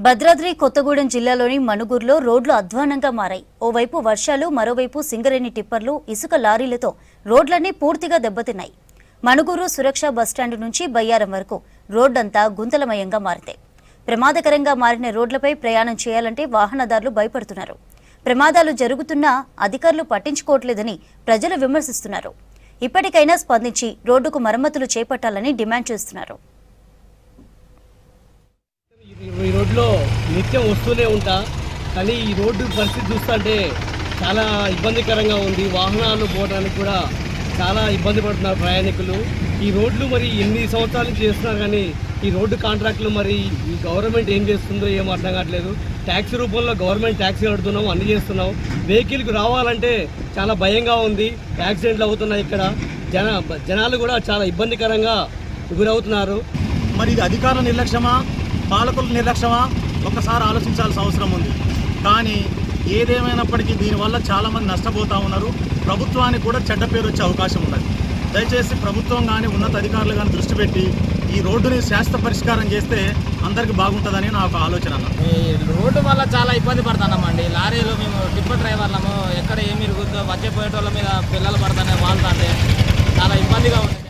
భద్రాద్రి కొత్తగూడెం జిల్లాలోని మణుగూరులో రోడ్లు అధ్వానంగా మారాయి. ఓవైపు వర్షాలు, మరోవైపు సింగరేణి టిప్పర్లు, ఇసుక లారీలతో రోడ్లన్నీ పూర్తిగా దెబ్బతిన్నాయి. మణుగూరు సురక్ష బస్టాండ్ నుంచి బయ్యారం వరకు రోడ్డంతా గుంతలమయంగా మారింది. ప్రమాదకరంగా మారిన రోడ్లపై ప్రయాణం చేయాలంటే వాహనదారులు భయపడుతున్నారు. ప్రమాదాలు జరుగుతున్నా అధికారులు పట్టించుకోవట్లేదని ప్రజలు విమర్శిస్తున్నారు. ఇప్పటికైనా స్పందించి రోడ్డుకు మరమ్మతులు చేపట్టాలని డిమాండ్ చేస్తున్నారు. ఈ రోడ్లో నిత్యం వస్తూనే ఉంటా, కానీ ఈ రోడ్డు పరిస్థితి చూస్తుంటే చాలా ఇబ్బందికరంగా ఉంది. వాహనాలు పోవడానికి కూడా చాలా ఇబ్బంది పడుతున్నారు ప్రయాణికులు. ఈ రోడ్లు మరి ఎన్ని సంవత్సరాల నుంచి చేస్తున్నారు, కానీ ఈ రోడ్డు కాంట్రాక్టులు మరి ఈ గవర్నమెంట్ ఏం చేస్తుందో ఏం అర్థం కావట్లేదు. ట్యాక్స్ రూపంలో గవర్నమెంట్ ట్యాక్స్ కడుతున్నాం, అన్ని చేస్తున్నాం. వెహికల్కి రావాలంటే చాలా భయంగా ఉంది. యాక్సిడెంట్లు అవుతున్నాయి. ఇక్కడ జనాలు కూడా చాలా ఇబ్బందికరంగా గురవుతున్నారు. మరి ఇది అధికారుల నిర్లక్ష్యమా, పాలకుల నిర్లక్ష్యమా ఒక్కసారి ఆలోచించాల్సిన అవసరం ఉంది. కానీ ఏదేమైనప్పటికీ దీనివల్ల చాలామంది నష్టపోతూ ఉన్నారు. ప్రభుత్వానికి కూడా చెడ్డ పేరు వచ్చే అవకాశం ఉన్నది. దయచేసి ప్రభుత్వం కానీ ఉన్నత అధికారులు కానీ దృష్టి పెట్టి ఈ రోడ్డుని శాశ్వత పరిష్కారం చేస్తే అందరికీ బాగుంటుందని నా ఒక ఆలోచన. ఈ రోడ్డు వల్ల చాలా ఇబ్బంది పడుతున్నామండి. లారీలు మేము టిప్పర్ డ్రైవర్లము, ఎక్కడ ఏమి ఇరుగుతుందో వచ్చే పోయేటోళ్ళ మీద పిల్లలు పడుతున్నాయి, వాళ్ళతో చాలా ఇబ్బందిగా ఉంది.